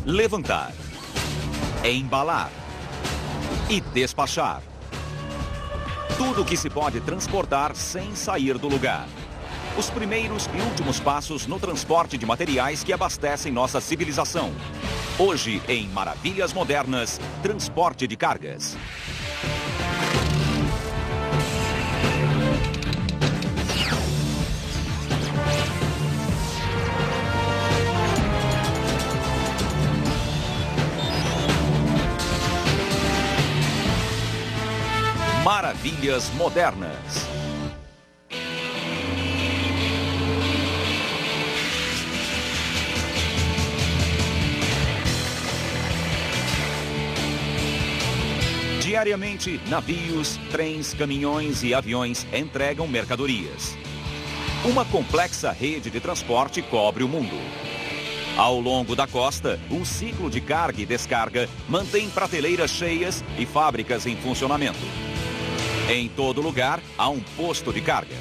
levantar, embalar e despachar. Tudo que se pode transportar sem sair do lugar. Os primeiros e últimos passos no transporte de materiais que abastecem nossa civilização. Hoje, em Maravilhas Modernas, transporte de cargas. Maravilhas Modernas. Diariamente, navios, trens, caminhões e aviões entregam mercadorias. Uma complexa rede de transporte cobre o mundo. Ao longo da costa, um ciclo de carga e descarga mantém prateleiras cheias e fábricas em funcionamento. Em todo lugar, há um posto de carga.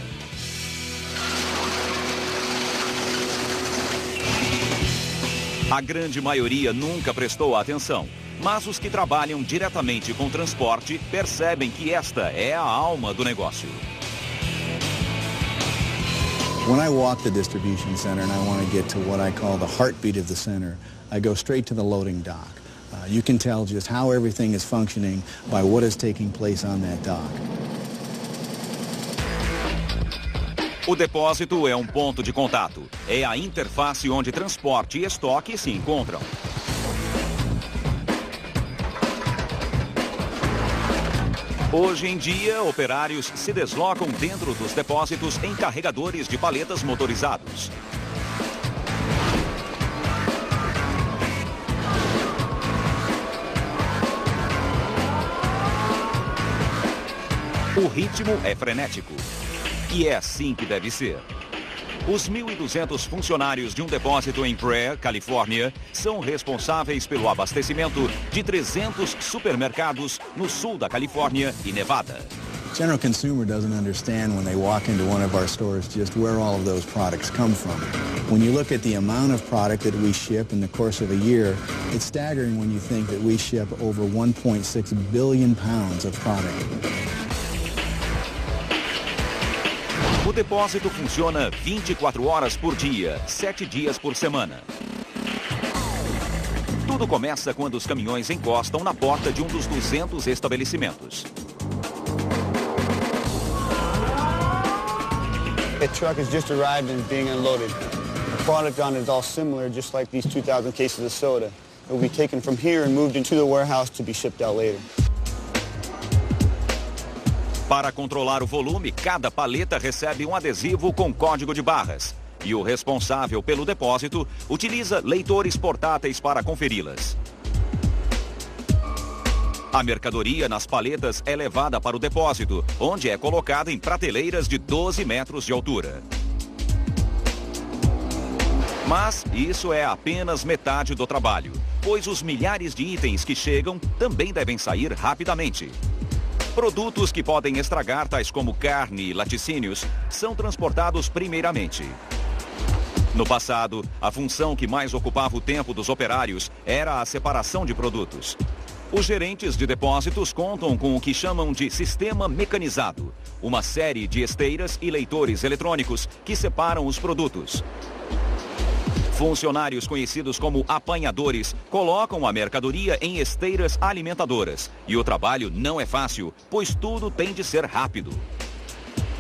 A grande maioria nunca prestou atenção, mas os que trabalham diretamente com transporte percebem que esta é a alma do negócio. When I walk the distribution center and I want to get to what I call the heartbeat of the center, I go straight to the loading dock. You can tell just how everything is functioning by what is taking place on that dock. O depósito é um ponto de contato. É a interface onde transporte e estoque se encontram. Hoje em dia, operários se deslocam dentro dos depósitos em carregadores de paletas motorizados. O ritmo é frenético. E é assim que deve ser. Os 1.200 funcionários de um depósito em Brea, Califórnia, são responsáveis pelo abastecimento de 300 supermercados no sul da Califórnia e Nevada. General consumer doesn't understand when they walk into one of our stores just where all of those products come from. When you look at the amount of product that we ship in the course of a year, it's staggering when you think that we ship over 1.6 billion pounds of product. O depósito funciona 24 horas por dia, 7 dias por semana. Tudo começa quando os caminhões encostam na porta de um dos 200 estabelecimentos. The truck has just arrived and is being unloaded. The product on it is all similar, just like these 2,000 cases of soda. It will be taken from here and moved into the warehouse to be shipped out later. Para controlar o volume, cada paleta recebe um adesivo com código de barras. E o responsável pelo depósito utiliza leitores portáteis para conferi-las. A mercadoria nas paletas é levada para o depósito, onde é colocada em prateleiras de 12 metros de altura. Mas isso é apenas metade do trabalho, pois os milhares de itens que chegam também devem sair rapidamente. Produtos que podem estragar, tais como carne e laticínios, são transportados primeiramente. No passado, a função que mais ocupava o tempo dos operários era a separação de produtos. Os gerentes de depósitos contam com o que chamam de sistema mecanizado, uma série de esteiras e leitores eletrônicos que separam os produtos. Funcionários conhecidos como apanhadores colocam a mercadoria em esteiras alimentadoras. E o trabalho não é fácil, pois tudo tem de ser rápido.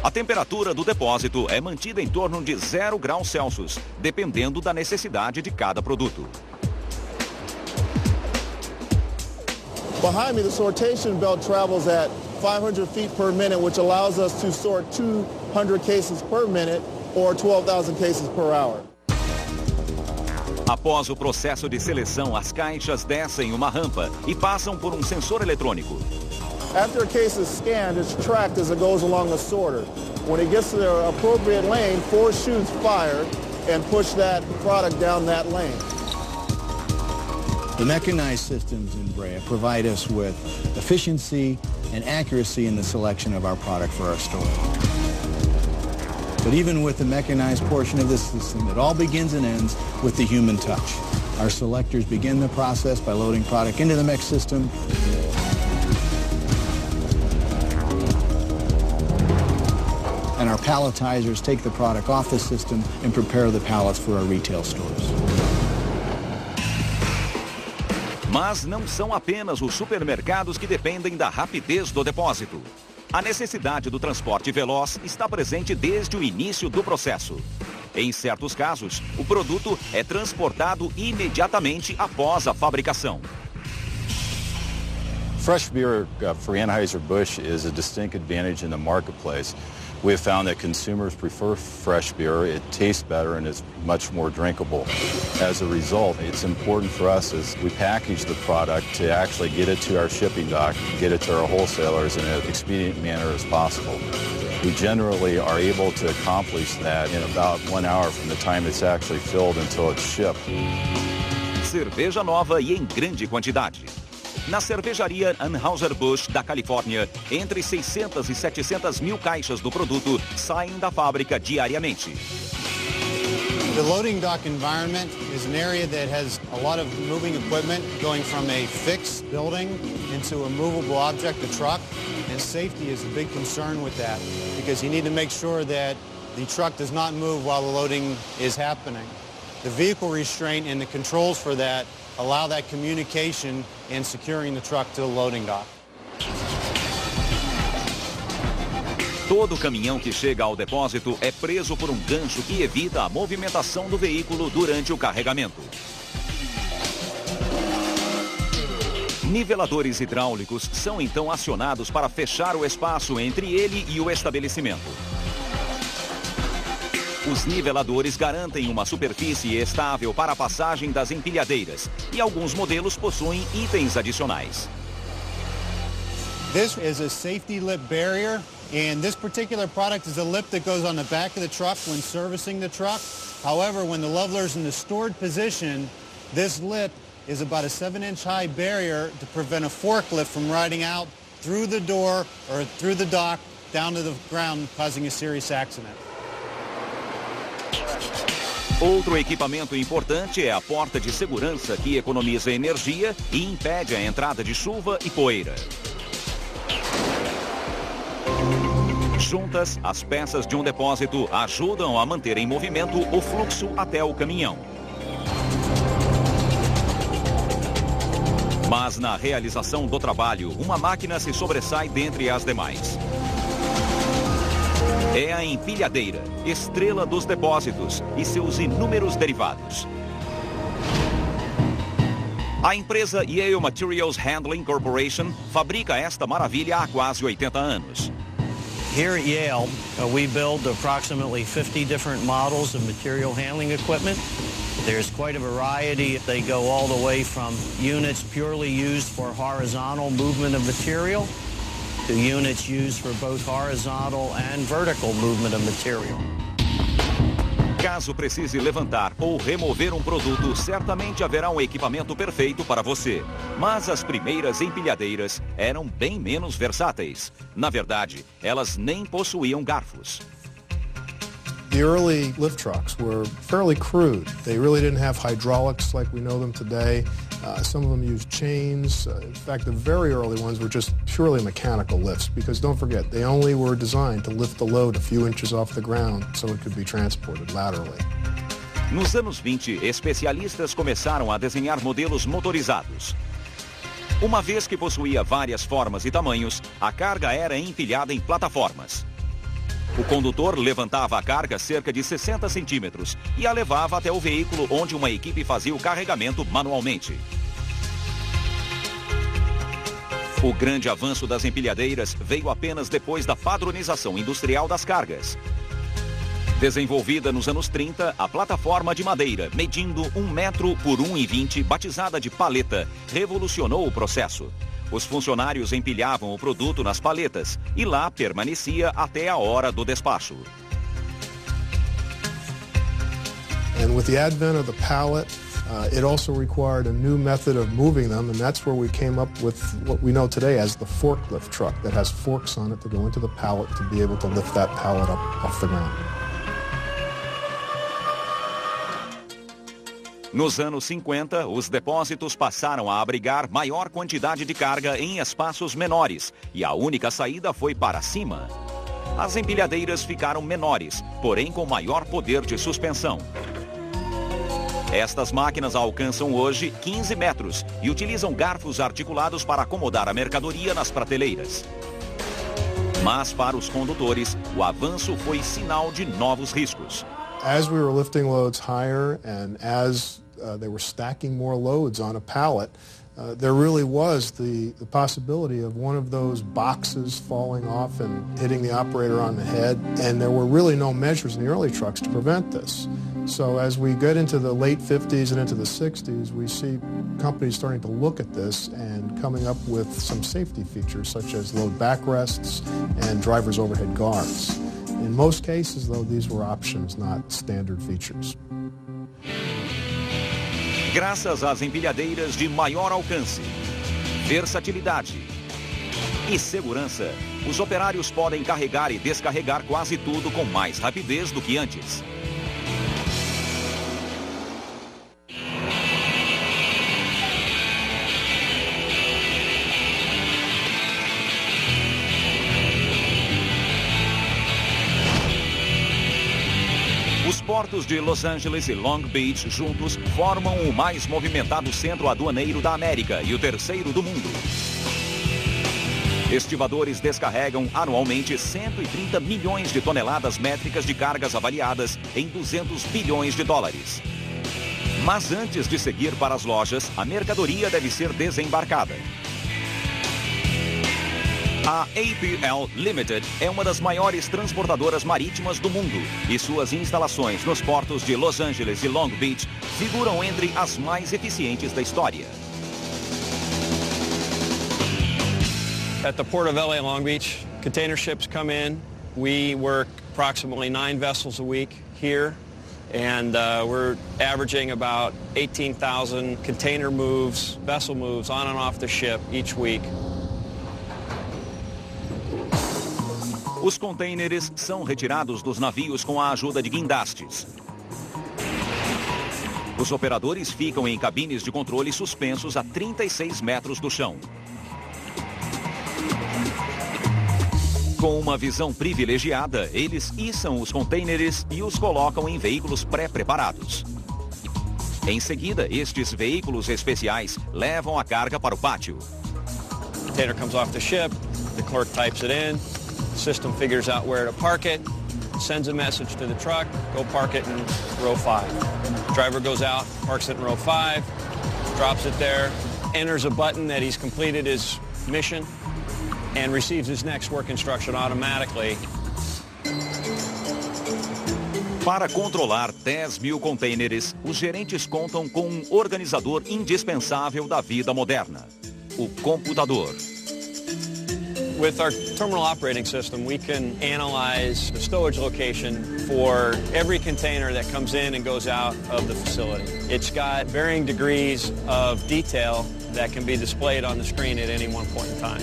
A temperatura do depósito é mantida em torno de 0 graus Celsius, dependendo da necessidade de cada produto. Behind me, the sortation belt travels at 500 feet per minute, which allows us to sort 200 cases per minute or 12,000 cases per hour. Após o processo de seleção, as caixas descem uma rampa e passam por um sensor eletrônico. After a case is scanned, it's tracked as it goes along the sorter. When it gets to the appropriate lane, 4 chutes fire and push that product down that lane. The mechanized systems in Brea provide us with efficiency and accuracy in the selection of our product for our store. But even with the mechanized portion of this system, it all begins and ends with the human touch. Our selectors begin the process by loading product into the mix system. And our palletizers take the product off the system and prepare the pallets for our retail stores. Mas não são apenas os supermercados que dependem da rapidez do depósito. A necessidade do transporte veloz está presente desde o início do processo. Em certos casos, o produto é transportado imediatamente após a fabricação. Fresh beer for Anheuser-Busch is a distinct advantage in the marketplace. We have found that consumers prefer fresh beer. It tastes better and is much more drinkable. As a result, it's important for us as we package the product to actually get it to our shipping dock, get it to our wholesalers in an expedient manner as possible. We generally are able to accomplish that in about 1 hour from the time it's actually filled until it's shipped. Cerveja nova e em grande quantidade. Na cervejaria Anheuser-Busch da Califórnia, entre 600 e 700 mil caixas do produto saem da fábrica diariamente. The loading dock environment is an area that has a lot of moving equipment going from a fixed building into a movable object, a truck, and safety is a big concern with that because you need to make sure that the truck does not move while the loading is happening. The vehicle restraint and the controls for that allow that communication and securing the truck to the loading dock. Todo caminhão que chega ao depósito é preso por um gancho que evita a movimentação do veículo durante o carregamento. Niveladores hidráulicos são então acionados para fechar o espaço entre ele e o estabelecimento. Os niveladores garantem uma superfície estável para a passagem das empilhadeiras e alguns modelos possuem itens adicionais. This is a safety lip barrier, and this particular product is a lip that goes on the back of the truck when servicing the truck. However, when the leveler is in the stored position, this lip is about a 7-inch high barrier to prevent a forklift from riding out through the door or through the dock down to the ground, causing a serious accident. Outro equipamento importante é a porta de segurança que economiza energia e impede a entrada de chuva e poeira. Juntas, as peças de um depósito ajudam a manter em movimento o fluxo até o caminhão. Mas na realização do trabalho, uma máquina se sobressai dentre as demais. É a empilhadeira, estrela dos depósitos e seus inúmeros derivados. A empresa Yale Materials Handling Corporation fabrica esta maravilha há quase 80 anos. Here at Yale, we build approximately 50 different models of material handling equipment. There's quite a variety. They go all the way from units purely used for horizontal movement of material to units used for both horizontal and vertical movement of material. Caso precise levantar ou remover um produto, certamente haverá um equipamento perfeito para você. Mas as primeiras empilhadeiras eram bem menos versáteis. Na verdade, elas nem possuíam garfos. The early lift trucks were fairly crude. They really didn't have hydraulics like we know them today. Some of them used chains. In fact, the very early ones were just purely mechanical lifts because don't forget, they only were designed to lift the load a few inches off the ground so it could be transported laterally. Nos anos 20, especialistas começaram a desenhar modelos motorizados. Uma vez que possuía várias formas e tamanhos, a carga era empilhada em plataformas. O condutor levantava a carga cerca de 60 centímetros e a levava até o veículo onde uma equipe fazia o carregamento manualmente. O grande avanço das empilhadeiras veio apenas depois da padronização industrial das cargas. Desenvolvida nos anos 30, a plataforma de madeira, medindo 1 metro por 1,20, batizada de paleta, revolucionou o processo. Os funcionários empilhavam o produto nas paletas e lá permanecia até a hora do despacho. And with the advent of the pallet, it also required a new method of moving them, and that's where we came up with what we know today as the forklift truck that has forks on it to go into the pallet to be able to lift that pallet up off the ground. Nos anos 50, os depósitos passaram a abrigar maior quantidade de carga em espaços menores e a única saída foi para cima. As empilhadeiras ficaram menores, porém com maior poder de suspensão. Estas máquinas alcançam hoje 15 metros e utilizam garfos articulados para acomodar a mercadoria nas prateleiras. Mas para os condutores, o avanço foi sinal de novos riscos. As we were lifting loads higher and as they were stacking more loads on a pallet, there really was the possibility of one of those boxes falling off and hitting the operator on the head, and there were really no measures in the early trucks to prevent this. So as we get into the late 50s and into the 60s, we see companies starting to look at this and coming up with some safety features such as load backrests and driver's overhead guards. In most cases, though, these were options, not standard features. Graças às empilhadeiras de maior alcance, versatilidade e segurança, os operários podem carregar e descarregar quase tudo com mais rapidez do que antes. Os portos de Los Angeles e Long Beach juntos formam o mais movimentado centro aduaneiro da América e o terceiro do mundo. Estivadores descarregam anualmente 130 milhões de toneladas métricas de cargas avaliadas em 200 bilhões de dólares. Mas antes de seguir para as lojas, a mercadoria deve ser desembarcada. A APL Limited é uma das maiores transportadoras marítimas do mundo e suas instalações nos portos de Los Angeles e Long Beach figuram entre as mais eficientes da história. At the Port of LA Long Beach, container ships come in. We work approximately 9 vessels a week here, and we're averaging about 18,000 container moves, vessel moves on and off the ship each week. Os contêineres são retirados dos navios com a ajuda de guindastes. Os operadores ficam em cabines de controle suspensos a 36 metros do chão. Com uma visão privilegiada, eles içam os contêineres e os colocam em veículos pré-preparados. Em seguida, estes veículos especiais levam a carga para o pátio. The container comes off the ship, the clerk types it in. System figures out where to park it, sends a message to the truck, go park it in row 5. Driver goes out, parks it in row 5, drops it there, enters a button that he's completed his mission, and receives his next work instruction automatically. Para controlar 10 mil contêineres, os gerentes contam com um organizador indispensável da vida moderna, o computador. With our terminal operating system, we can analyze the stowage location for every container that comes in and goes out of the facility. It's got varying degrees of detail that can be displayed on the screen at any one point in time.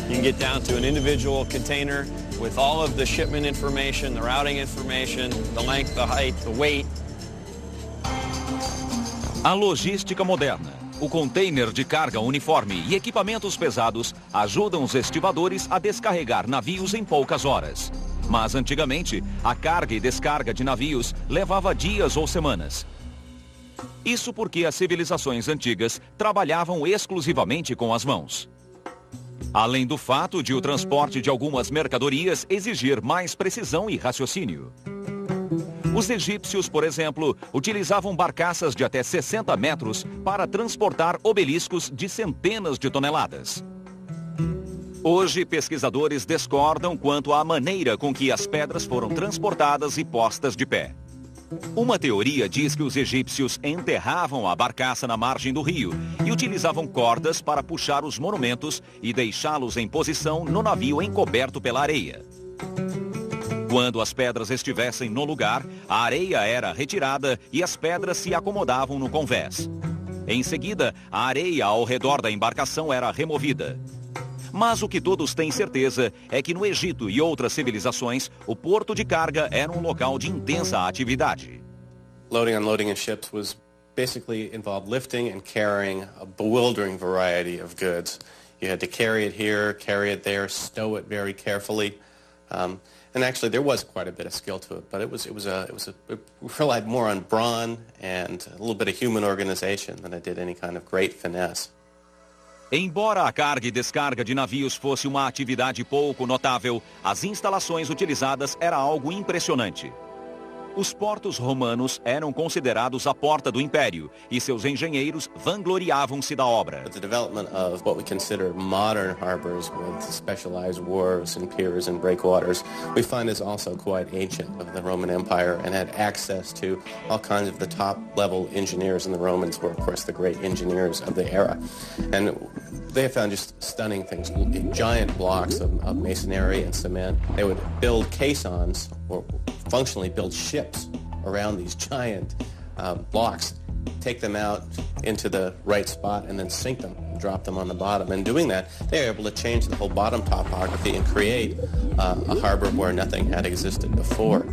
You can get down to an individual container with all of the shipment information, the routing information, the length, the height, the weight. A logística moderna, o container de carga uniforme e equipamentos pesados ajudam os estivadores a descarregar navios em poucas horas. Mas antigamente, a carga e descarga de navios levava dias ou semanas. Isso porque as civilizações antigas trabalhavam exclusivamente com as mãos. Além do fato de o transporte de algumas mercadorias exigir mais precisão e raciocínio. Os egípcios, por exemplo, utilizavam barcaças de até 60 metros para transportar obeliscos de centenas de toneladas. Hoje, pesquisadores discordam quanto à maneira com que as pedras foram transportadas e postas de pé. Uma teoria diz que os egípcios enterravam a barcaça na margem do rio e utilizavam cordas para puxar os monumentos e deixá-los em posição no navio encoberto pela areia. Quando as pedras estivessem no lugar, a areia era retirada e as pedras se acomodavam no convés. Em seguida, a areia ao redor da embarcação era removida. Mas o que todos têm certeza é que no Egito e outras civilizações, o porto de carga era um local de intensa atividade. Loading and unloading in ships was basically involved lifting and carrying a bewildering variety of goods. You had to carry it here, carry it there, stow it very carefully. And actually, there was quite a bit of skill to it, but it relied more on brawn and a little bit of human organization than it did any kind of great finesse. Embora a carga e descarga de navios fosse uma atividade pouco notável, as instalações utilizadas era algo impressionante. Os portos romanos eram considerados a porta do império e seus engenheiros vangloriavam-se da obra. The development of what we consider modern harbors with specialized wharves and piers and breakwaters, we find is also quite ancient of the Roman Empire and had access to all kinds of the top-level engineers, and the Romans were, of course, the great engineers of the era. And they have found just stunning things, giant blocks of masonry and cement. They would build caissons, or functionally build ships around these giant blocks, take them out into the right spot and then sink them, drop them on the bottom. And doing that, they were able to change the whole bottom topography and create a harbor where nothing had existed before.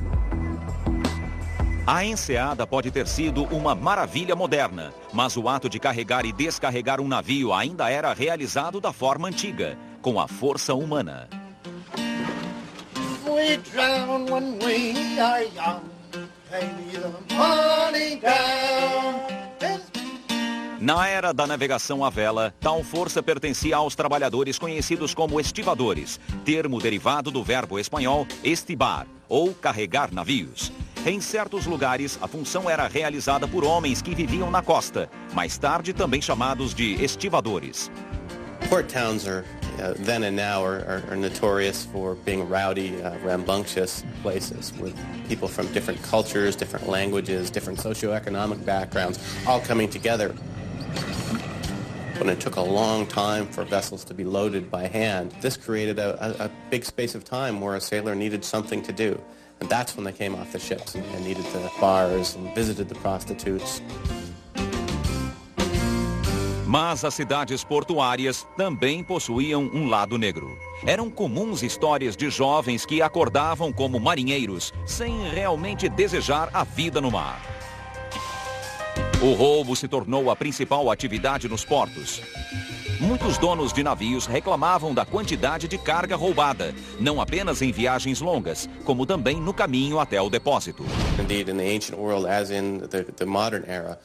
A enseada pode ter sido uma maravilha moderna, mas o ato de carregar e descarregar um navio ainda era realizado da forma antiga, com a força humana. We drown when we are young, pay me the money down. Na era da navegação à vela, tal força pertencia aos trabalhadores conhecidos como estivadores, termo derivado do verbo espanhol estibar, ou carregar navios. Em certos lugares, a função era realizada por homens que viviam na costa, mais tarde também chamados de estivadores. Port towns then and now are notorious for being rowdy, rambunctious places with people from different cultures, different languages, different socioeconomic backgrounds, all coming together. When it took a long time for vessels to be loaded by hand, this created a big space of time where a sailor needed something to do. And that's when they came off the ships and needed the bars and visited the prostitutes. Mas as cidades portuárias também possuíam um lado negro. Eram comuns histórias de jovens que acordavam como marinheiros, sem realmente desejar a vida no mar. O roubo se tornou a principal atividade nos portos. Muitos donos de navios reclamavam da quantidade de carga roubada, não apenas em viagens longas, como também no caminho até o depósito. Indeed, in the ancient world, as in the modern era,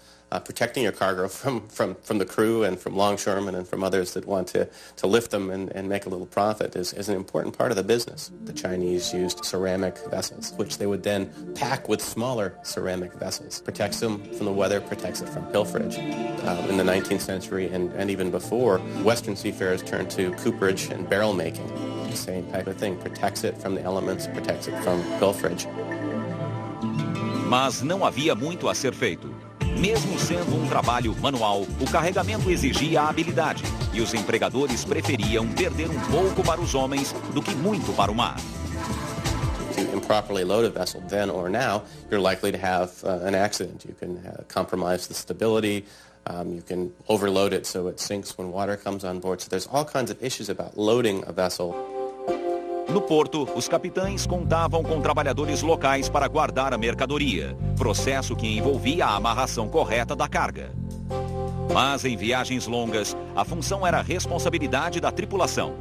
protecting your cargo from the crew and from longshoremen and from others that want to lift them and make a little profit is an important part of the business. The Chinese used ceramic vessels, which they would then pack with smaller ceramic vessels. Protects them from the weather, protects it from pilferage. In the 19th century and even before, Western seafarers turned to cooperage and barrel making. The same type of thing. Protects it from the elements, protects it from pilferage. Mas não havia muito a ser feito. Mesmo sendo um trabalho manual, o carregamento exigia habilidade e os empregadores preferiam perder um pouco para os homens do que muito para o mar. To improperly load a vessel then or now, you're likely to have an accident. You can compromise the stability. You can overload it so it sinks when water comes on board. So there's all kinds of issues about loading a vessel. No porto, os capitães contavam com trabalhadores locais para guardar a mercadoria, processo que envolvia a amarração correta da carga. Mas em viagens longas, a função era a responsabilidade da tripulação.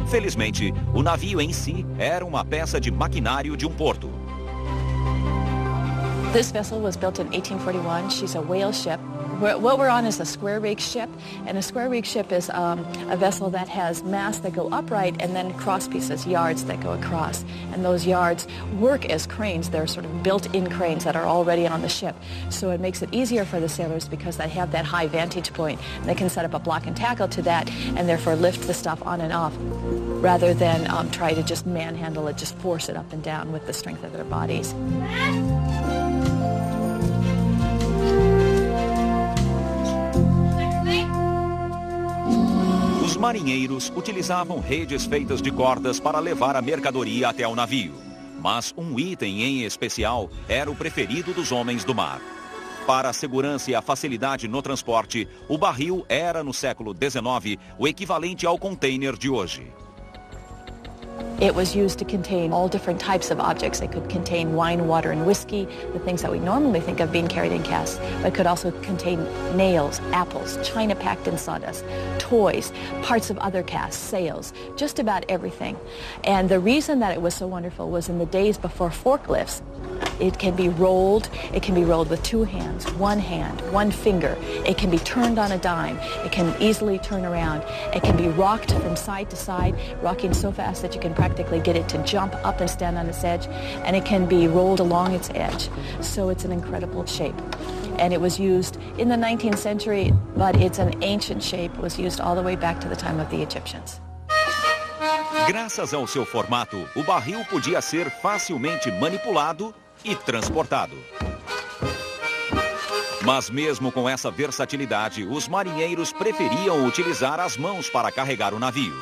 Felizmente, o navio em si era uma peça de maquinário de um porto. This vessel was built in 1841. She's a whale ship. What we're on is a square rig ship, and a square rig ship is a vessel that has masts that go upright and then cross pieces, yards that go across. And those yards work as cranes. They're sort of built-in cranes that are already on the ship. So it makes it easier for the sailors because they have that high vantage point. They can set up a block and tackle to that and therefore lift the stuff on and off rather than try to just manhandle it, just force it up and down with the strength of their bodies. Os marinheiros utilizavam redes feitas de cordas para levar a mercadoria até o navio. Mas um item em especial era o preferido dos homens do mar. Para a segurança e a facilidade no transporte, o barril era, no século XIX, o equivalente ao container de hoje. It was used to contain all different types of objects. It could contain wine, water, and whiskey, the things that we normally think of being carried in casks, but it could also contain nails, apples, china packed in sawdust, toys, parts of other casks, sails, just about everything. And the reason that it was so wonderful was in the days before forklifts, it can be rolled with 2 hands, 1 hand, 1 finger. It can be turned on a dime. It can easily turn around. It can be rocked from side to side, rocking so fast that you can practically get it to jump up and stand on its edge, and it can be rolled along its edge. So it's an incredible shape. And it was used in the 19th century, but it's an ancient shape. It was used all the way back to the time of the Egyptians. Graças ao seu formato, o barril podia ser facilmente manipulado e transportado. Mas mesmo com essa versatilidade, os marinheiros preferiam utilizar as mãos para carregar o navio.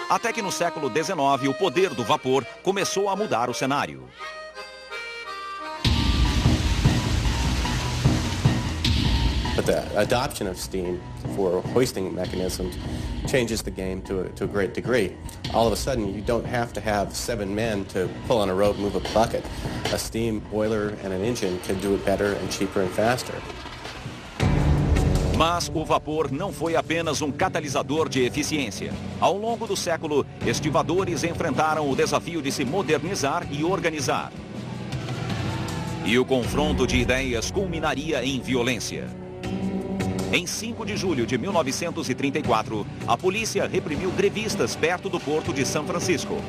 Até que no século XIX, o poder do vapor começou a mudar o cenário. But the adoption of steam for hoisting mechanisms changes the game to a great degree. All of a sudden, you don't have to have 7 men to pull on a rope, move a bucket. A steam boiler and an engine can do it better and cheaper and faster. Mas o vapor não foi apenas um catalisador de eficiência. Ao longo do século, estivadores enfrentaram o desafio de se modernizar e organizar. E o confronto de ideias culminaria em violência. Em 5 de julho de 1934, a polícia reprimiu grevistas perto do porto de São Francisco.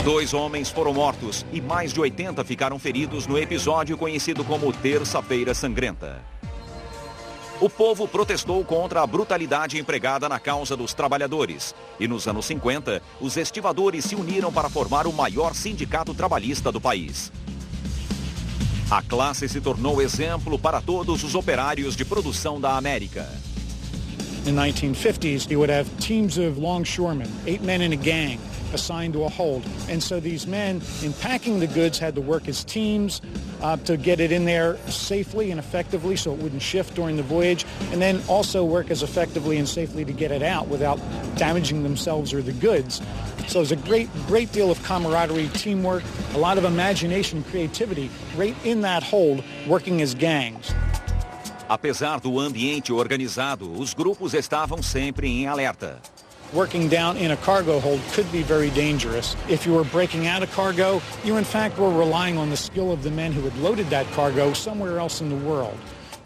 2 homens foram mortos e mais de 80 ficaram feridos no episódio conhecido como Terça-feira Sangrenta. O povo protestou contra a brutalidade empregada na causa dos trabalhadores. E nos anos 50, os estivadores se uniram para formar o maior sindicato trabalhista do país. A classe se tornou exemplo para todos os operários de produção da América. In the 1950s, you would have teams of longshoremen, 8 men in a gang, assigned to a hold. And so these men, in packing the goods, had to work as teams to get it in there safely and effectively so it wouldn't shift during the voyage, and then also work as effectively and safely to get it out without damaging themselves or the goods. So there's a great deal of camaraderie, teamwork, a lot of imagination, creativity right in that hold, working as gangs. Apesar do ambiente organizado, os grupos estavam sempre em alerta. Working down in a cargo hold could be very dangerous. If you were breaking out a cargo, you in fact were relying on the skill of the men who had loaded that cargo somewhere else in the world.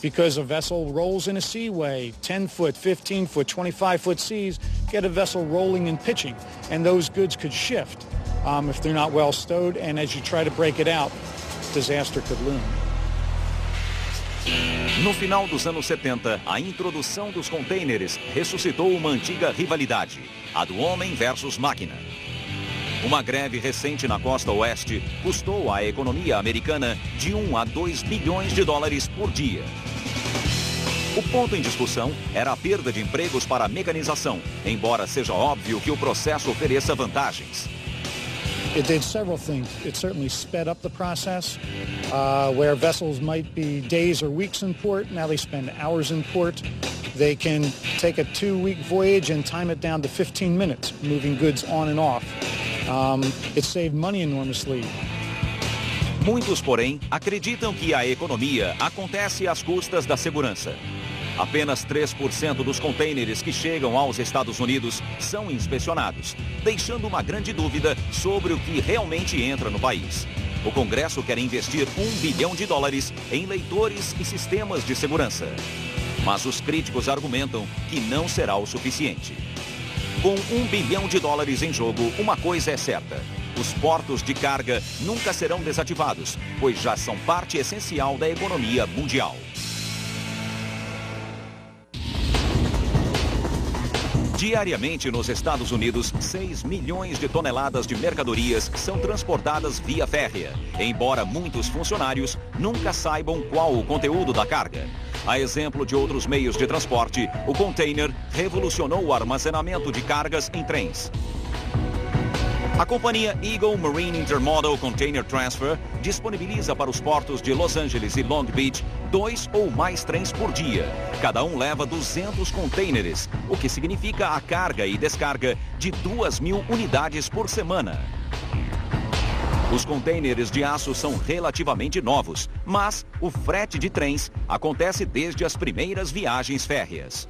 Because a vessel rolls in a seaway, 10-foot, 15-foot, 25-foot seas, get a vessel rolling and pitching, and those goods could shift if they're not well stowed, and as you try to break it out, disaster could loom. No final dos anos 70, a introdução dos contêineres ressuscitou uma antiga rivalidade, a do homem versus máquina. Uma greve recente na costa oeste custou à economia americana de 1 a 2 bilhões de dólares por dia. O ponto em discussão era a perda de empregos para a mecanização, embora seja óbvio que o processo ofereça vantagens. It did several things. It certainly sped up the process, where vessels might be days or weeks in port. Now they spend hours in port. They can take a 2-week voyage and time it down to 15 minutes, moving goods on and off. It saved money enormously. Muitos, porém, acreditam que a economia acontece às custas da segurança. Apenas 3% dos contêineres que chegam aos Estados Unidos são inspecionados, deixando uma grande dúvida sobre o que realmente entra no país. O Congresso quer investir $1 bilhão em leitores e sistemas de segurança. Mas os críticos argumentam que não será o suficiente. Com $1 bilhão em jogo, uma coisa é certa: os portos de carga nunca serão desativados, pois já são parte essencial da economia mundial. Diariamente nos Estados Unidos, 6 milhões de toneladas de mercadorias são transportadas via férrea, embora muitos funcionários nunca saibam qual o conteúdo da carga. A exemplo de outros meios de transporte, o container revolucionou o armazenamento de cargas em trens. A companhia Eagle Marine Intermodal Container Transfer disponibiliza para os portos de Los Angeles e Long Beach 2 ou mais trens por dia. Cada um leva 200 contêineres, o que significa a carga e descarga de 2.000 unidades por semana. Os contêineres de aço são relativamente novos, mas o frete de trens acontece desde as primeiras viagens férreas.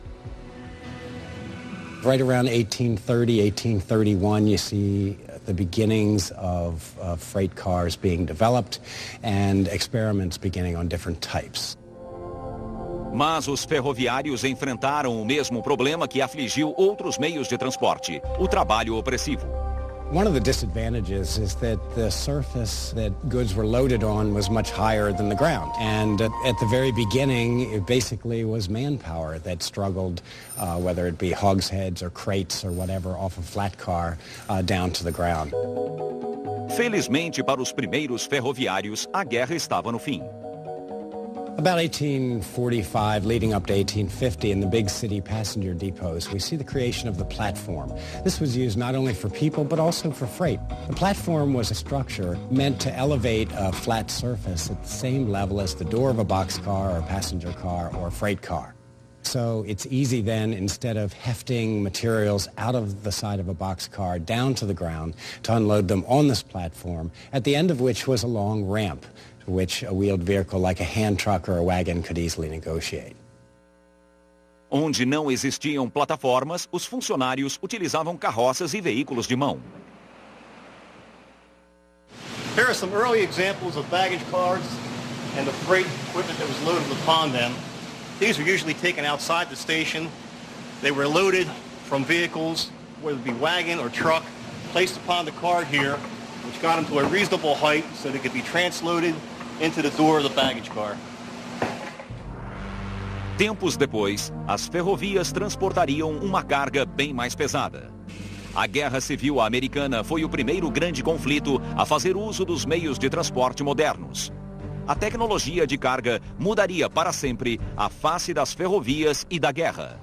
Right around 1830, 1831, you see the beginnings of freight cars being developed and experiments beginning on different types. Mas os ferroviários enfrentaram o mesmo problema que afligiu outros meios de transporte, o trabalho opressivo. One of the disadvantages is that the surface that goods were loaded on was much higher than the ground. And at the very beginning, it basically was manpower that struggled, whether it be hogsheads or crates or whatever, off a flat car down to the ground. Felizmente para os primeiros ferroviários, a guerra estava no fim. About 1845, leading up to 1850, in the big city passenger depots, we see the creation of the platform. This was used not only for people, but also for freight. The platform was a structure meant to elevate a flat surface at the same level as the door of a boxcar or a passenger car or a freight car. So it's easy then, instead of hefting materials out of the side of a boxcar down to the ground, to unload them on this platform, at the end of which was a long ramp, which a wheeled vehicle like a hand truck or a wagon could easily negotiate. Onde não existiam plataformas, os funcionários utilizavam carroças e veículos de mão. Here are some early examples of baggage cars and the freight equipment that was loaded upon them. These were usually taken outside the station. They were loaded from vehicles, whether it be wagon or truck, placed upon the car here, which got them to a reasonable height so they could be transloaded into the door of the baggage car. Tempos depois, as ferrovias transportariam uma carga bem mais pesada. A Guerra Civil Americana foi o primeiro grande conflito a fazer uso dos meios de transporte modernos. A tecnologia de carga mudaria para sempre a face das ferrovias e da guerra.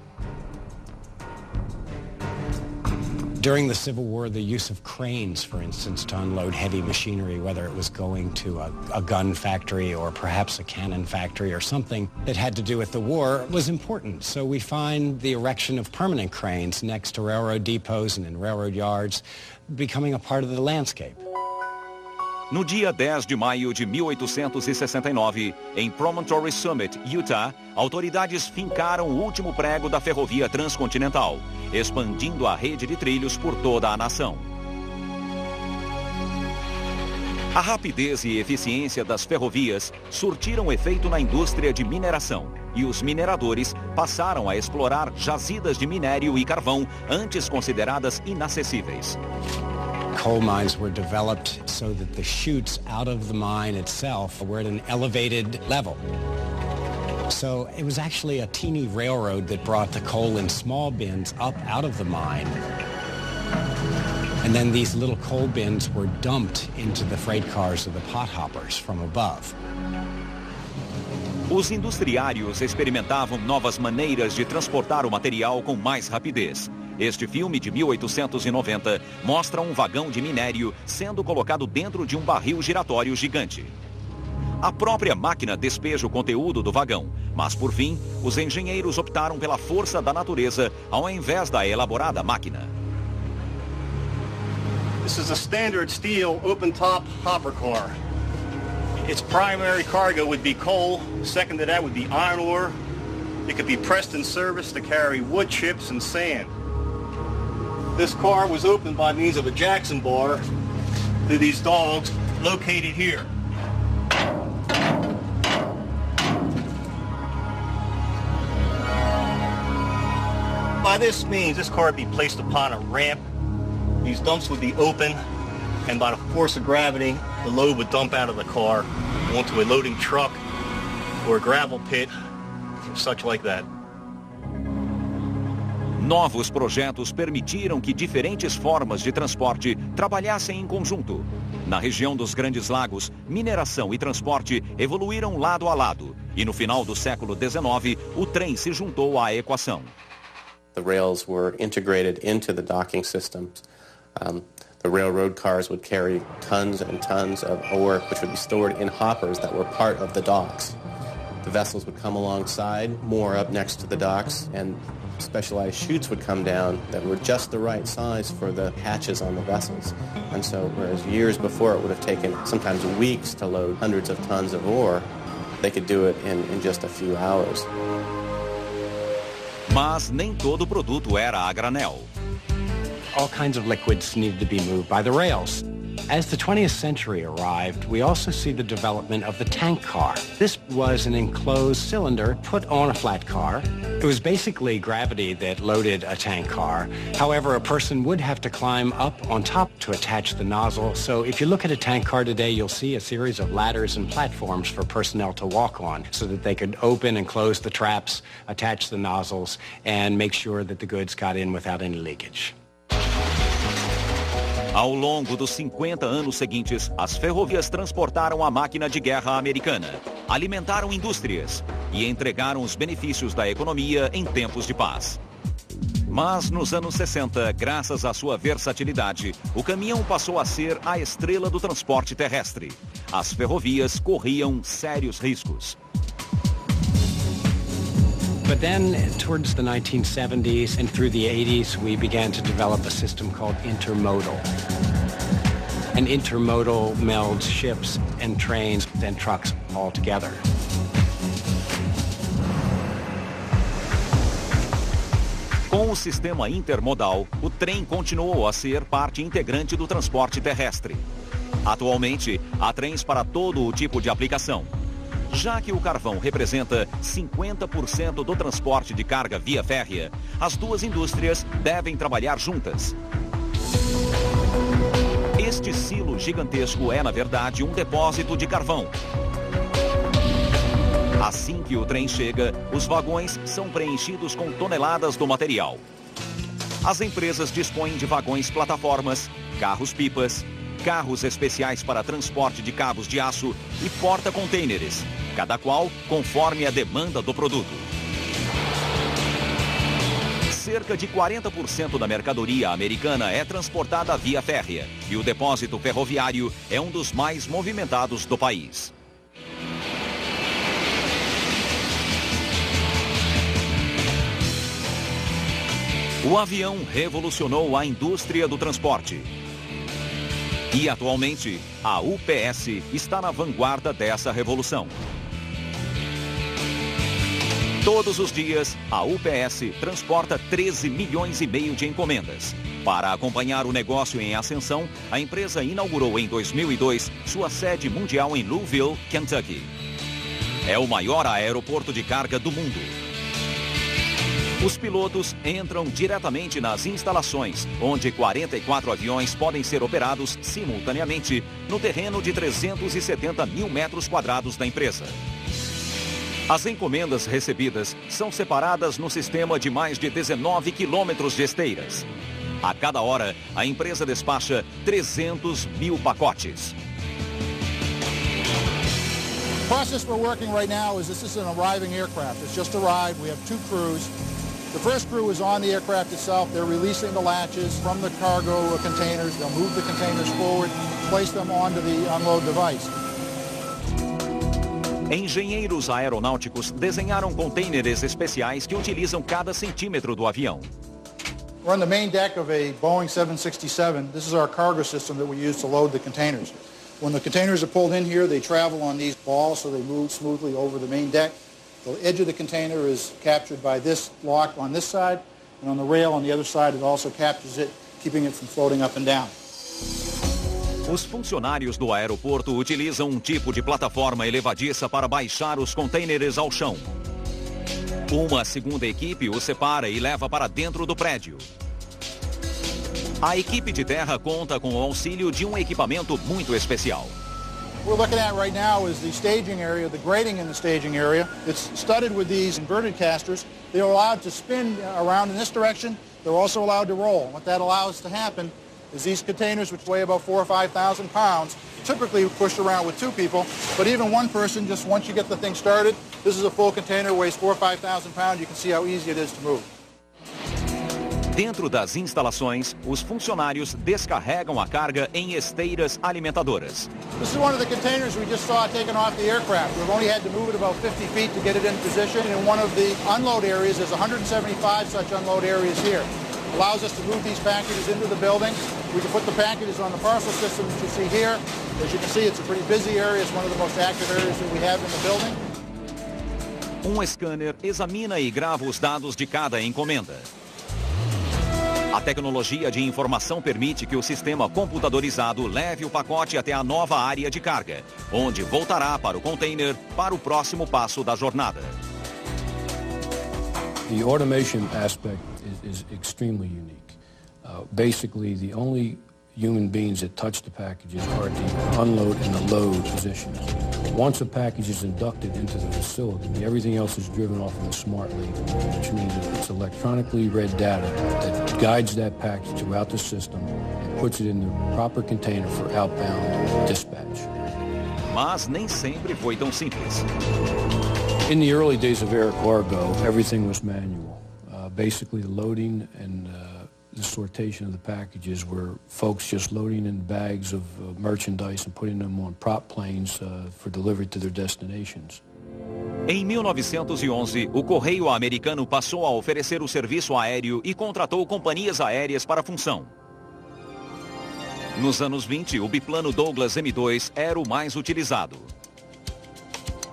During the Civil War, the use of cranes, for instance, to unload heavy machinery, whether it was going to a gun factory or perhaps a cannon factory or something that had to do with the war, was important. So we find the erection of permanent cranes next to railroad depots and in railroad yards becoming a part of the landscape. No dia 10 de maio de 1869, em Promontory Summit, Utah, autoridades fincaram o último prego da ferrovia transcontinental, expandindo a rede de trilhos por toda a nação. A rapidez e eficiência das ferrovias surtiram efeito na indústria de mineração, e os mineradores passaram a explorar jazidas de minério e carvão antes consideradas inacessíveis. Coal mines were developed so that the chutes out of the mine itself were at an elevated level. So it was actually a teeny railroad that brought the coal in small bins up out of the mine. And then these little coal bins were dumped into the freight cars of the pot hoppers from above. Os industriários experimentavam novas maneiras de transportar o material com mais rapidez. Este filme de 1890 mostra um vagão de minério sendo colocado dentro de um barril giratório gigante. A própria máquina despeja o conteúdo do vagão, mas por fim, os engenheiros optaram pela força da natureza ao invés da elaborada máquina. This is a standard steel open-top hopper car. Its primary cargo would be coal. Second to that would be iron ore. It could be pressed and serviced to carry wood chips and sand. This car was opened by means of a Jackson bar through these dogs located here. By this means, this car would be placed upon a ramp. These dumps would be open, and by the force of gravity, the load would dump out of the car onto a loading truck or a gravel pit, or such like that. Novos projetos permitiram que diferentes formas de transporte trabalhassem em conjunto. Na região dos Grandes Lagos, mineração e transporte evoluíram lado a lado. E no final do século XIX, o trem se juntou à equação. The rails were integrated into the docking systems. The railroad cars would carry tons and tons of ore, which would be stored in hoppers that were part of the docks. The vessels would come alongside, moor up next to the docks, and specialized chutes would come down that were just the right size for the hatches on the vessels. And so, whereas years before it would have taken sometimes weeks to load hundreds of tons of ore, they could do it in just a few hours. Mas nem todo produto era a granel. All kinds of liquids needed to be moved by the rails. As the 20th century arrived, we also see the development of the tank car. This was an enclosed cylinder put on a flat car. It was basically gravity that loaded a tank car. However, a person would have to climb up on top to attach the nozzle. So if you look at a tank car today, you'll see a series of ladders and platforms for personnel to walk on so that they could open and close the traps, attach the nozzles, and make sure that the goods got in without any leakage. Ao longo dos 50 anos seguintes, as ferrovias transportaram a máquina de guerra americana, alimentaram indústrias e entregaram os benefícios da economia em tempos de paz. Mas nos anos 60, graças à sua versatilidade, o caminhão passou a ser a estrela do transporte terrestre. As ferrovias corriam sérios riscos. But then, towards the 1970s and through the 80s, we began to develop a system called intermodal. And intermodal melds ships and trains and trucks all together. Com o sistema intermodal, o trem continuou a ser parte integrante do transporte terrestre. Atualmente, há trens para todo o tipo de aplicação. Já que o carvão representa 50% do transporte de carga via férrea, as duas indústrias devem trabalhar juntas. Este silo gigantesco é, na verdade, um depósito de carvão. Assim que o trem chega, os vagões são preenchidos com toneladas do material. As empresas dispõem de vagões-plataformas, carros-pipas, carros especiais para transporte de cabos de aço e porta-contêineres, cada qual conforme a demanda do produto. Cerca de 40% da mercadoria americana é transportada via férrea e o depósito ferroviário é um dos mais movimentados do país. O avião revolucionou a indústria do transporte. E, atualmente, a UPS está na vanguarda dessa revolução. Todos os dias, a UPS transporta 13 milhões e meio de encomendas. Para acompanhar o negócio em ascensão, a empresa inaugurou em 2002 sua sede mundial em Louisville, Kentucky. É o maior aeroporto de carga do mundo. Os pilotos entram diretamente nas instalações, onde 44 aviões podem ser operados simultaneamente no terreno de 370 mil metros quadrados da empresa. As encomendas recebidas são separadas no sistema de mais de 19 quilômetros de esteiras. A cada hora, a empresa despacha 300 mil pacotes. The process we're working right now is this is an arriving aircraft. It's just arrived. We have two crews. The first crew is on the aircraft itself. They're releasing the latches from the cargo containers. They'll move the containers forward, place them onto the unload device. Engenheiros aeronáuticos desenharam contêineres especiais que utilizam cada centímetro do avião. We're on the main deck of a Boeing 767. This is our cargo system that we use to load the containers. When the containers are pulled in here, they travel on these balls, so they move smoothly over the main deck. The edge of the container is captured by this lock on this side, and on the rail on the other side it also captures it, keeping it from floating up and down. Os funcionários do aeroporto utilizam um tipo de plataforma elevadiça para baixar os contêineres ao chão. Uma segunda equipe os separa e leva para dentro do prédio. A equipe de terra conta com o auxílio de um equipamento muito especial. What we're looking at right now is the staging area, the grading in the staging area. It's studded with these inverted casters. They're allowed to spin around in this direction. They're also allowed to roll. What that allows to happen is these containers, which weigh about 4,000 or 5,000 pounds, typically pushed around with two people, but even one person, just once you get the thing started, this is a full container, weighs 4,000 or 5,000 pounds. You can see how easy it is to move. Dentro das instalações, os funcionários descarregam a carga em esteiras alimentadoras. This is one of the containers we just saw taken off the aircraft. We've only had to move it about 50 feet to get it in position. In one of the unload areas, there's 175 such unload areas here. Allows us to move these packages into the building. We can put the packages on the parcel system that you see here. As you can see, it's a pretty busy area. It's one of the most active areas that we have in the building. Scanner examina e grava os dados de cada encomenda. A tecnologia de informação permite que o sistema computadorizado leve o pacote até a nova área de carga, onde voltará para o container para o próximo passo da jornada. The automation aspect is extremely unique. Basically, the only human beings that touch the packages are the unload and the load positions. Once a package is inducted into the facility, everything else is driven off of a smart label, which means that it's electronically read data that guides that package throughout the system and puts it in the proper container for outbound dispatch. Mas nem sempre foi tão simples. In the early days of air cargo, everything was manual. Basically, the loading and the sortation of the packages were folks just loading in bags of merchandise and putting them on prop planes for delivery to their destinations. Em 1911, o Correio Americano passou a oferecer o serviço aéreo e contratou companhias aéreas para a função. Nos anos 20, o biplano Douglas M2 era o mais utilizado.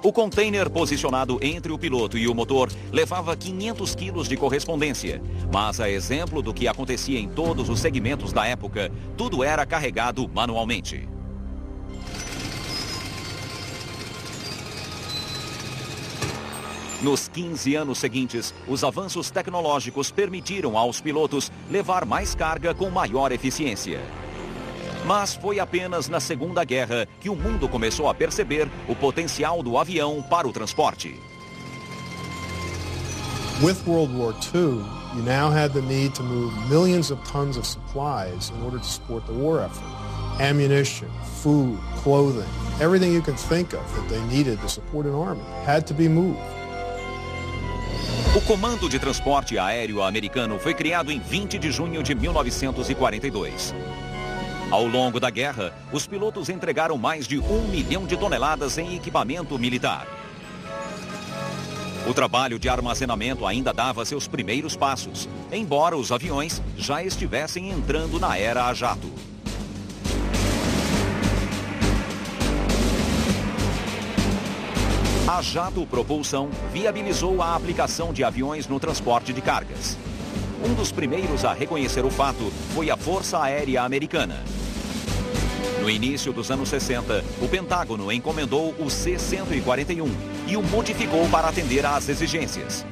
O container posicionado entre o piloto e o motor levava 500 quilos de correspondência, mas a exemplo do que acontecia em todos os segmentos da época, tudo era carregado manualmente. Nos 15 anos seguintes, os avanços tecnológicos permitiram aos pilotos levar mais carga com maior eficiência. Mas foi apenas na Segunda Guerra que o mundo começou a perceber o potencial do avião para o transporte. With World War II, you now had the need to move millions of tons of supplies in order to support the war effort. Ammunition, food, clothing, everything you can think of that they needed to support an army had to be moved. O Comando de Transporte Aéreo Americano foi criado em 20 de junho de 1942. Ao longo da guerra, os pilotos entregaram mais de 1 milhão de toneladas em equipamento militar. O trabalho de armazenamento ainda dava seus primeiros passos, embora os aviões já estivessem entrando na era a jato. A jato propulsão viabilizou a aplicação de aviões no transporte de cargas. Um dos primeiros a reconhecer o fato foi a Força Aérea Americana. No início dos anos 60, o Pentágono encomendou o C-141 e o modificou para atender às exigências.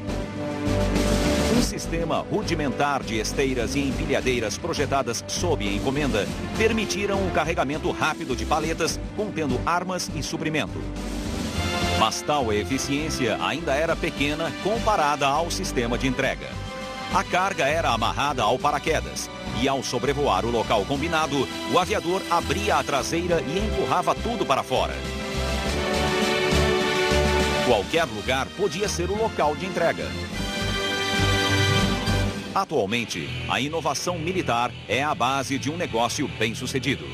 Um sistema rudimentar de esteiras e empilhadeiras projetadas sob encomenda permitiram o carregamento rápido de paletas contendo armas e suprimento. Mas tal eficiência ainda era pequena comparada ao sistema de entrega. A carga era amarrada ao paraquedas e, ao sobrevoar o local combinado, o aviador abria a traseira e empurrava tudo para fora. Qualquer lugar podia ser o local de entrega. Atualmente, a inovação militar é a base de um negócio bem-sucedido.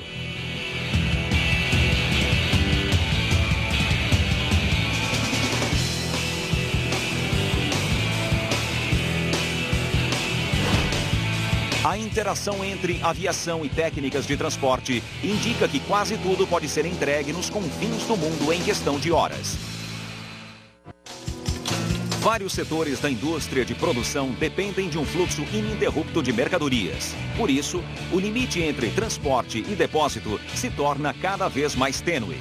A interação entre aviação e técnicas de transporte indica que quase tudo pode ser entregue nos confins do mundo em questão de horas. Vários setores da indústria de produção dependem de um fluxo ininterrupto de mercadorias. Por isso, o limite entre transporte e depósito se torna cada vez mais tênue.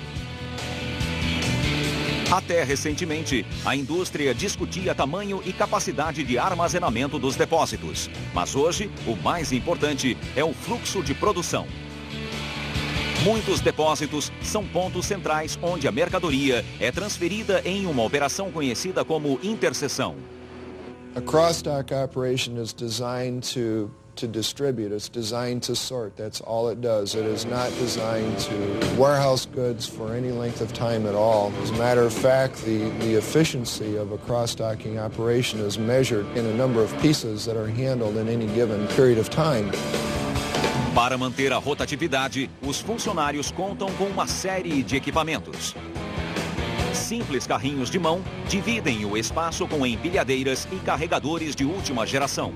Até recentemente, a indústria discutia tamanho e capacidade de armazenamento dos depósitos. Mas hoje, o mais importante é o fluxo de produção. Muitos depósitos são pontos centrais onde a mercadoria é transferida em uma operação conhecida como interseção. A cross-dock operation is designed to to distribute. It's designed to sort. That's all it does. It is not designed to warehouse goods for any length of time at all. As a matter of fact, the efficiency of a cross-docking operation is measured in a number of pieces that are handled in any given period of time. Para manter a rotatividade, os funcionários contam com uma série de equipamentos. Simples carrinhos de mão dividem o espaço com empilhadeiras e carregadores de última geração.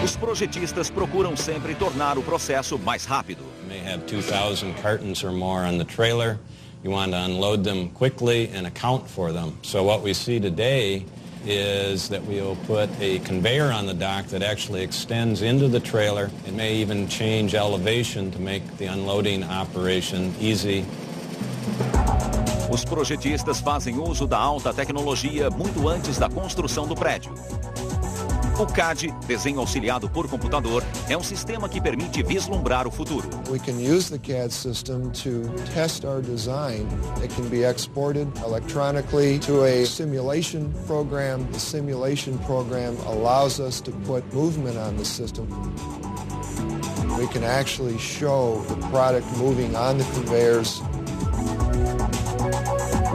Os projetistas procuram sempre tornar o processo mais rápido. You may have 2,000 cartons or more on the trailer. You want to unload them quickly and account for them. So what we see today is that we'll put a conveyor on the dock that actually extends into the trailer. It may even change elevation to make the unloading operation easy. Os projetistas fazem uso da alta tecnologia muito antes da construção do prédio. O CAD, desenho auxiliado por computador, é um sistema que permite vislumbrar o futuro. We can use the CAD system to test our design. It can be exported electronically to a simulation program. The simulation program allows us to put movement on the system. We can actually show the product moving on the conveyors.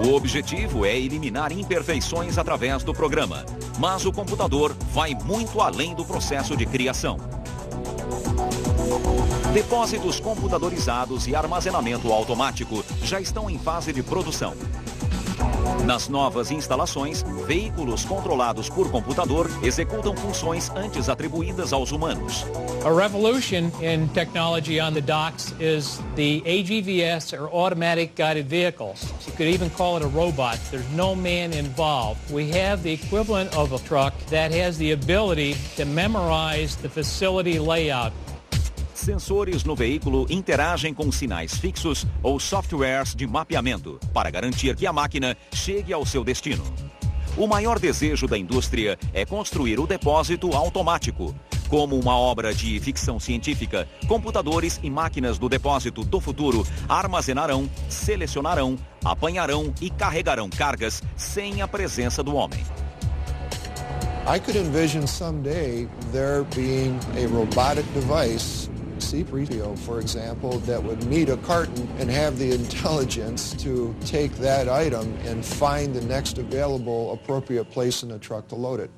O objetivo é eliminar imperfeições através do programa, mas o computador vai muito além do processo de criação. Depósitos computadorizados e armazenamento automático já estão em fase de produção. Nas novas instalações, veículos controlados por computador executam funções antes atribuídas aos humanos. A revolution in technology on the docks is the AGVS, or Automatic Guided Vehicles. You could even call it a robot. There's no man involved. We have the equivalent of a truck that has the ability to memorize the facility layout. Sensores no veículo interagem com sinais fixos ou softwares de mapeamento para garantir que a máquina chegue ao seu destino. O maior desejo da indústria é construir o depósito automático. Como uma obra de ficção científica, computadores e máquinas do depósito do futuro armazenarão, selecionarão, apanharão e carregarão cargas sem a presença do homem. I could envision someday there being a robotic device, C3PO, for example, that would meet a carton and have the intelligence to take that item and find the next available appropriate place in the truck to load it.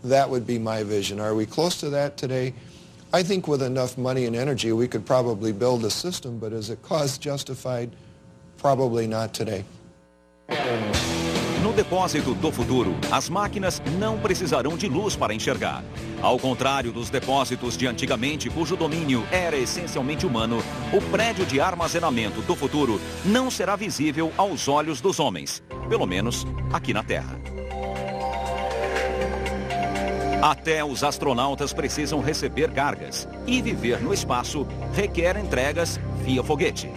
That would be my vision. Are we close to that today? I think with enough money and energy we could probably build a system, but is it cost justified? Probably not today. No depósito do futuro, as máquinas não precisarão de luz para enxergar. Ao contrário dos depósitos de antigamente, cujo domínio era essencialmente humano, o prédio de armazenamento do futuro não será visível aos olhos dos homens, pelo menos aqui na Terra. Até os astronautas precisam receber cargas e viver no espaço requer entregas via foguete.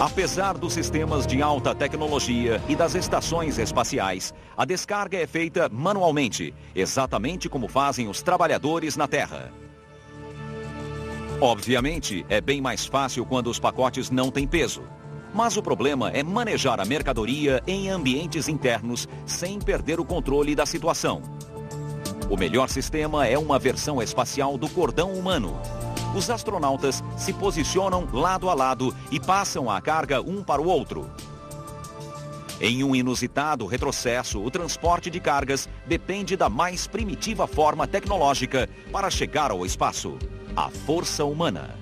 Apesar dos sistemas de alta tecnologia e das estações espaciais, a descarga é feita manualmente, exatamente como fazem os trabalhadores na Terra. Obviamente, é bem mais fácil quando os pacotes não têm peso. Mas o problema é manejar a mercadoria em ambientes internos sem perder o controle da situação. O melhor sistema é uma versão espacial do cordão humano. Os astronautas se posicionam lado a lado e passam a carga um para o outro. Em um inusitado retrocesso, o transporte de cargas depende da mais primitiva forma tecnológica para chegar ao espaço: a força humana.